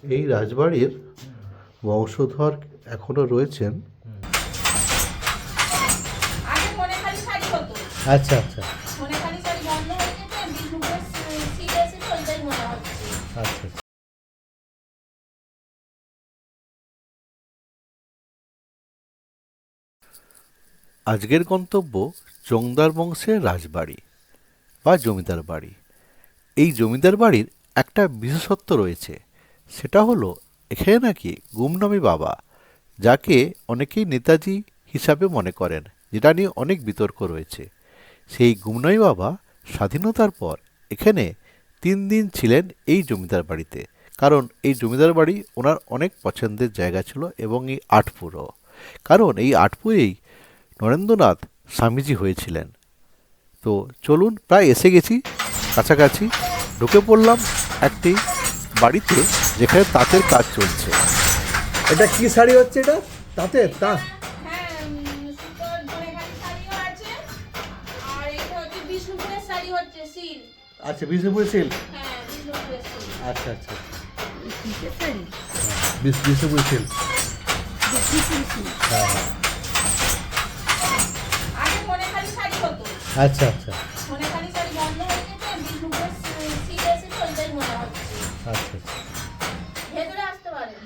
এই রাজবাড়ির বংশধর এখনো রয়েছেন। আগে মনেখালি শাড়ি হতো। আচ্ছা আচ্ছা মনেখালি শাড়ি বন্ধ হয়ে গেছে, বিষ্ণুপুর সিল এসেছে, ওইটাই মনে হচ্ছে। আচ্ছা। আজকের গন্তব্য জংদার বংশের রাজবাড়ি বা জমিদার বাড়ি। এই জমিদার বাড়ির একটা বিশেষত্ব রয়েছে, সেটা হলো এখানে নাকি গুমনামি বাবা, যাকে অনেকেই নেতাজি হিসাবে মনে করেন, যেটা নিয়ে অনেক বিতর্ক রয়েছে। সেই গুমনামি বাবা স্বাধীনতার পর এখানে 3 দিন ছিলেন এই জমিদার বাড়িতে, কারণ এই জমিদার বাড়ি ওনার অনেক পছন্দের জায়গা ছিল, এবং এই আটপুরও, কারণ এই আটপুরেই নরেন্দ্রনাথ স্বামীজি হয়েছিলেন। তো চলুন, প্রায় এসে গেছি, কাছাকাছি ঢুকে পড়লাম একটি বাড়িতে যেখানে তাঁতের কাজ চলছে। এটা কি শাড়ি হচ্ছে? এটা তাঁতের তা? হ্যাঁ, সুতোর মনেখালি শাড়িও আছে, আর এটা হচ্ছে বিষ্ণুপুরের শাড়ি হচ্ছে সিল। আচ্ছা, বিষ্ণুপুরি সিল্ক। হ্যাঁ, বিষ্ণুপুরের সিল। আচ্ছা আচ্ছা, কিসের শাড়ি? বিষ্ণুপুরি সিল্ক। বিষ্ণুপুরি সিল্ক। হ্যাঁ হ্যাঁ। আগে মনেখালি শাড়ি হতো। আচ্ছা আচ্ছা মনেখালি শাড়ি বন্ধ হয়ে গেছে, বিষ্ণুপুর সিল এসেছে, ওইটাই মনে হচ্ছে। আচ্ছা আচ্ছা। ভেতরে আসতে পারেন।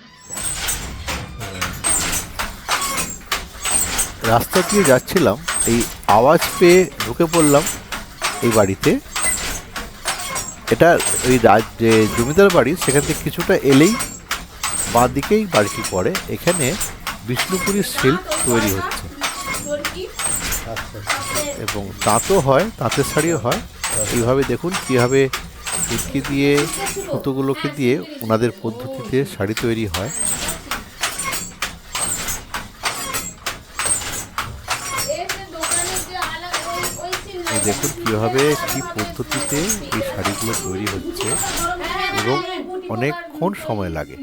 রাস্তা দিয়ে যাচ্ছিলাম, এই আওয়াজ পেয়ে ঢুকে পড়লাম এই বাড়িতে। এটা ওই যে জমিদার বাড়ি, সেখান থেকে কিছুটা এলেই বাঁ দিকেই বাড়িটি পড়ে। এখানে বিষ্ণুপুরি সিল্ক তৈরি হচ্ছে, এবং তাঁতও হয়, তাঁতের শাড়িও হয়। এইভাবে দেখুন কীভাবে সুতকি দিয়ে, সুতোগুলোকে দিয়ে ওনাদের পদ্ধতিতে শাড়ি তৈরি হয়। এই দেখুন কীভাবে কী পদ্ধতিতে এই শাড়িগুলো তৈরি হচ্ছে, এবং অনেকক্ষণ সময় লাগে।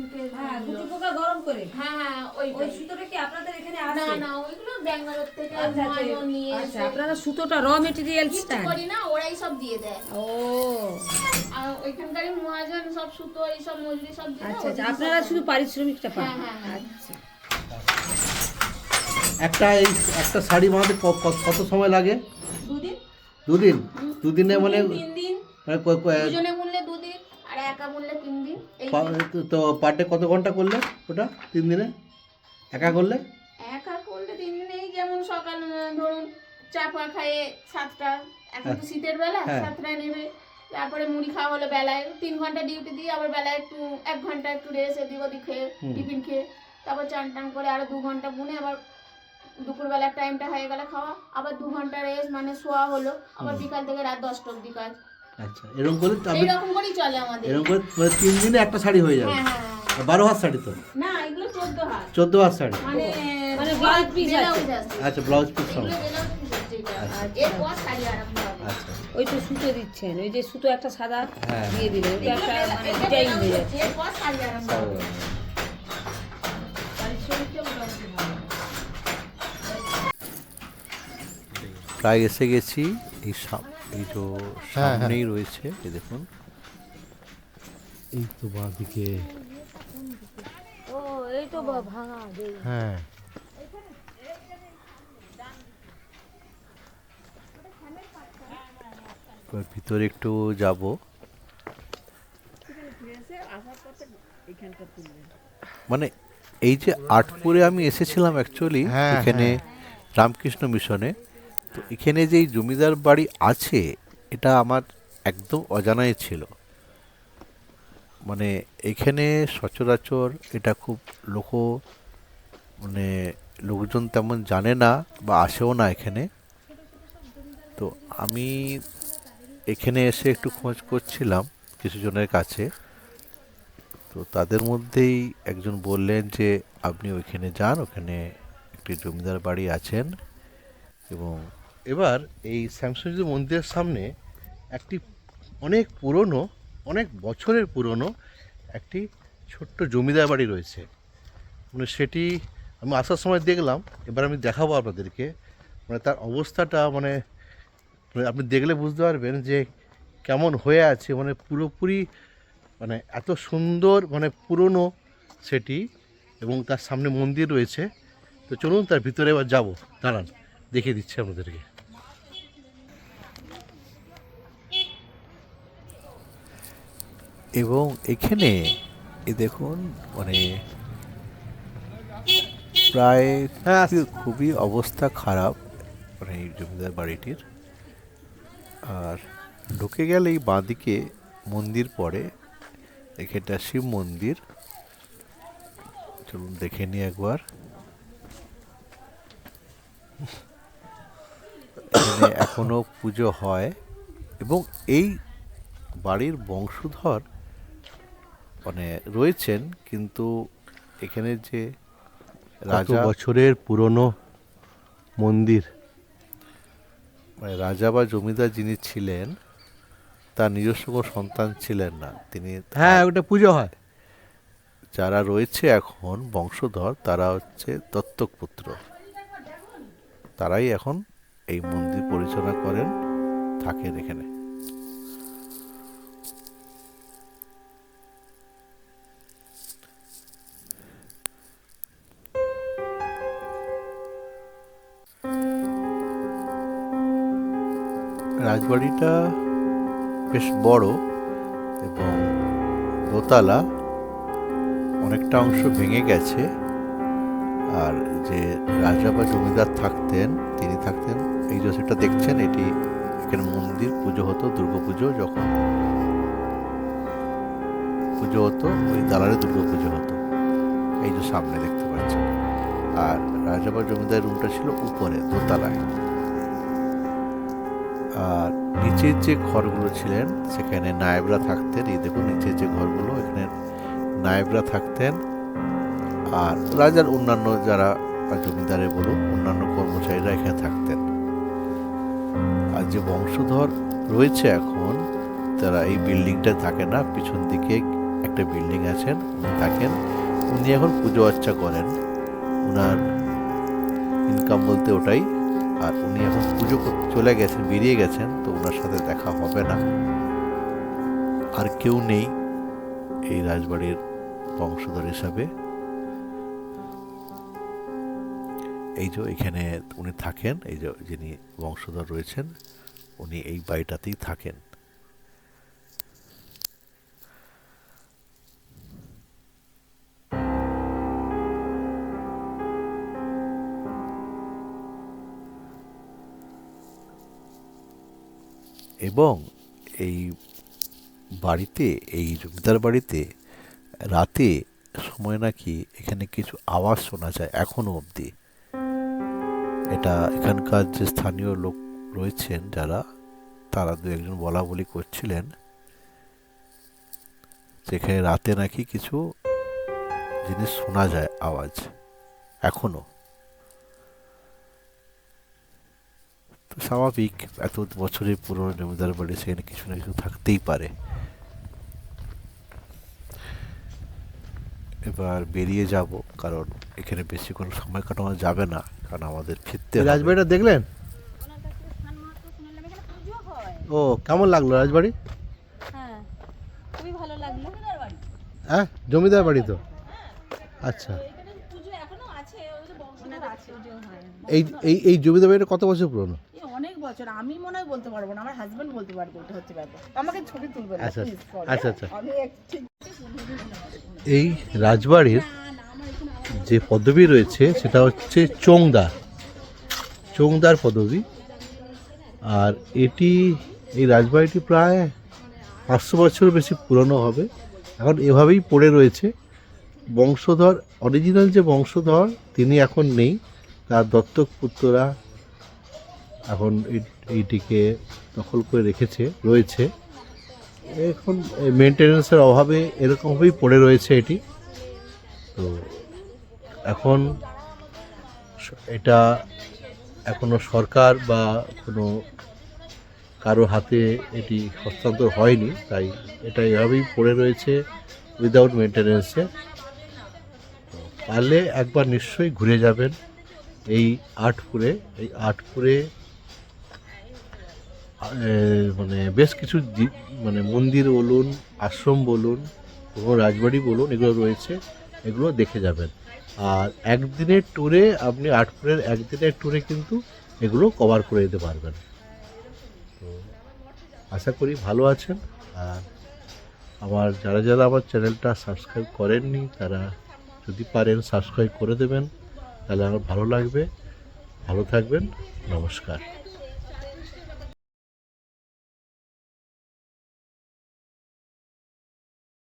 আপনারা সুতোটা র মেটেরিয়ালসটা করি না, ওরাই সব দিয়ে দেয়। ও আর ওইখানকারই মহাজন সব সুতো এইসব মজুরি সব দিয়ে দেয়। আচ্ছা আচ্ছা, আপনারা শুধু পারিশ্রমিকটা পান। হ্যাঁ, হ্যাঁ। আচ্ছা, একটা শাড়ি বানাতে কত সময় লাগে? দুদিন। দুদিন? দুদিনে মানে 3 দিন। দুজনে মূল্যে 2 দিন, আর একা মূল্যে 3 দিন। এই তো পার ডে কত ঘন্টা করলে ওটা 3 দিনে একা করলে? একা করলে 3 দিন, এই যেমন সকাল ধরুন চা ফা খাইয়ে 7টা, এখন তো শীতের বেলা, হ্যাঁ। 7টায় নেবে। তারপরে মুড়ি খাওয়া হলো বেলায়, 3 ঘন্টা ডিউটি দিয়ে আবার বেলায় একটু 1 ঘন্টা একটু রেস্ট, এদিক ওদিক খেয়ে টিফিন খেয়ে, তারপর চান টান করে আরো 2 ঘন্টা বুনে, আবার দুপুরবেলার টাইমটা হয়ে গেলে খাওয়া, আবার 2 ঘন্টা রেস্ট, মানে শোয়া হলো, আবার বিকাল থেকে রাত 10টা অবধি কাজ। আচ্ছা, এরকম করে এইরকম করেই চলে আমাদের। এরকম করে 3 দিনে একটা শাড়ি হয়ে যাবে। হ্যাঁ, হ্যাঁ, হ্যাঁ। 12 হাত শাড়ি তো? না, এগুলো 14 হাত। 14 হাত শাড়ি। মানে মানে ব্লাউজ পিস আছে। ব্লাউজ আছে। আচ্ছা, ব্লাউজ পিস সহ। এগুলো ব্লাউজ পিস হচ্ছে এটা। আচ্ছা। এরপর শাড়ি আরম্ভ হবে। আচ্ছা ওই তো সুতো দিচ্ছেন, ওই যে সুতো একটা সাদা হ্যাঁ। দিয়ে দিলেন, ওটা একটা মানে এটা ডিজাইন ব্লাউজ হয়ে হচ্ছে, যাচ্ছে। এরপর শাড়ি আরম্ভ হবে। পারিশ্রমিকটা মোটামুটি ভালো। প্রায় এসে গেছি। এই যে সামনেই রয়েছে, এই দেখুন, এই তো বাঁ দিকে। ও এই তো ভাঙা। হ্যাঁ, এবার ভিতরে একটু যাব। মানে এই যে আটপুরে আমি এসেছিলাম অ্যাকচুয়ালি, এখানে রামকৃষ্ণ মিশনে। তো এখানে যে এই জমিদার বাড়ি আছে, এটা আমার একদম অজানাই ছিল। মানে এখানে সচরাচর এটা খুব মানে লোকজন তেমন জানে না বা আসেও না এখানে। তো আমি এখানে এসে একটু খোঁজ করছিলাম কিছু জনের কাছে। তো তাদের মধ্যেই একজন বললেন যে আপনি ওইখানে যান, ওখানে একটি জমিদার বাড়ি আছেন। এবং এবার এই শ্যামসুন্দর মন্দিরের সামনে একটি অনেক পুরনো, অনেক বছরের পুরনো একটি ছোট্ট জমিদার বাড়ি রয়েছে। মানে সেটি আমি আসার সময় দেখলাম, এবার আমি দেখাবো আপনাদেরকে। মানে তার অবস্থাটা মানে আপনি দেখলে বুঝতে পারবেন যে কেমন হয়ে আছে। মানে পুরোপুরি মানে এত সুন্দর, মানে পুরনো সেটি, এবং তার সামনে মন্দির রয়েছে। তো চলুন তার ভিতরে এবার যাবো, দাঁড়ান দেখিয়ে দিচ্ছি আপনাদেরকে। এবং এখানে দেখুন, মানে প্রায় খুবই অবস্থা খারাপ মানে এই জমিদার বাড়িটির। আর ঢুকে গেলেই বাঁদিকে মন্দির পড়ে, এখানটা শিব মন্দির। চলুন দেখে নিই একবার। এখানে এখনো পুজো হয় এবং এই বাড়ির বংশধর মানে রয়েছেন, কিন্তু এখানে যে রাজা, বছরের পুরনো মন্দির, মানে রাজা বা জমিদার যিনি ছিলেন তার নিজস্ব কোনো সন্তান ছিলেন না, তিনি ওটা পুজো হয়। যারা রয়েছে এখন বংশধর তারা হচ্ছে দত্তক পুত্র, তারাই এখন এই মন্দির পরিচালনা করেন, থাকেন এখানে। রাজবাড়িটা বেশ বড় এবং দোতলা, অনেকটা অংশ ভেঙে গেছে। আর যে রাজা বা জমিদার থাকতেন, তিনি থাকতেন এই যে সেটা দেখছেন, এটি এখানে মন্দির পুজো হতো, দুর্গাপুজো যখন পুজো হতো ওই দালারে দুর্গাপুজো হতো, এই যে সামনে দেখতে পাচ্ছেন। আর রাজা বা জমিদার রুমটা ছিল উপরে দোতলায়। আর নিচের যে ঘরগুলো ছিলেন সেখানে নায়েবরা থাকতেন, এই দেখুন নিচের যে ঘরগুলো, এখানে নায়েবরা থাকতেন। আর রাজার অন্যান্য যারা জমিদারে বলুন অন্যান্য কর্মচারীরা এখানে থাকতেন। আর যে বংশধর রয়েছে এখন, তারা এই বিল্ডিংটা থাকে না, পিছন দিকে একটা বিল্ডিং আছেন, উনি থাকেন। উনি এখন পুজো অর্চা করেন, ওনার ইনকাম বলতে ওটাই। আর উনি এখন পুজো করতে চলে গেছেন, বেরিয়ে গেছেন, তো ওনার সাথে দেখা হবে না। আর কেউ নেই এই রাজবাড়ির বংশধর হিসাবে। এই যে এখানে উনি থাকেন, এই যে যিনি বংশধর রয়েছেন উনি এই বাড়িটাতেই থাকেন। এবং এই বাড়িতে, এই জমিদার বাড়িতে রাতে সময় নাকি এখানে কিছু আওয়াজ শোনা যায় এখনো অবধি। এটা এখানকার যে স্থানীয় লোক রয়েছেন যারা, তারা দু একজন বলা বলি করছিলেন যেখানে রাতে নাকি কিছু জিনিস শোনা যায়, আওয়াজ এখনো। তো স্বাভাবিক, এত বছরের পুরনো জমিদার বাড়ি, সেখানে কিছু না কিছু থাকতেই পারে। এবার বেরিয়ে যাব, কারণ এখানে বেশি কোনো সময় কাটানো যাবে না, কারণ আমাদের ফিরতে হবে। রাজবাড়িটা দেখলেন? ও কেমন লাগলো রাজবাড়ি? হ্যাঁ, খুবই ভালো লাগলো। হ্যাঁ, জমিদার বাড়ি তো। আচ্ছা, এই এই এই জমিদার বাড়িটা কত বছর পুরনো? অনেক বছর, আমি মনে হয় বলতে পারবো না, আমার হাজবেন্ড বলতে পারবে, ওটা হচ্ছে ব্যাপার। আমাকে ছবি তুলবে না, আচ্ছা please, sorry, আচ্ছা আচ্ছা। আমি ঠিক এই রাজবাড়ির যে পদবি রয়েছে সেটা হচ্ছে চোংদার, চোংদার পদবি। আর এটি, এই রাজবাড়িটি প্রায় 500 বছর বেশি পুরনো হবে, এখন এভাবেই পড়ে রয়েছে। বংশধর, অরিজিনাল যে বংশধর তিনি এখন নেই, তার দত্তক পুত্ররা এখন এইটিকে দখল করে রয়েছে। এখন মেনটেন্যান্সের অভাবে এরকমভাবেই পড়ে রয়েছে এটি। তো এখন এটা এখনো সরকার বা কোনো কারো হাতে এটি হস্তান্তর হয়নি, তাই এটা এভাবেই পড়ে রয়েছে উইদাউট মেনটেন্যান্সে। পারলে একবার নিশ্চয়ই ঘুরে যাবেন এই আটপুরে। এই আটপুরে মানে বেশ কিছু মানে মন্দির বলুন, আশ্রম বলুন, কোনো রাজবাড়ি বলুন, এগুলো রয়েছে, এগুলো দেখে যাবেন। আর একদিনের ট্যুরে আপনি আটপুরের একদিনের ট্যুরে কিন্তু এগুলো কভার করে দিতে পারবেন। তো আশা করি ভালো আছেন। আর আমার যারা যারা আমার চ্যানেলটা সাবস্ক্রাইব করেননি তারা যদি পারেন সাবস্ক্রাইব করে দেবেন, তাহলে আমার ভালো লাগবে। ভালো থাকবেন। নমস্কার।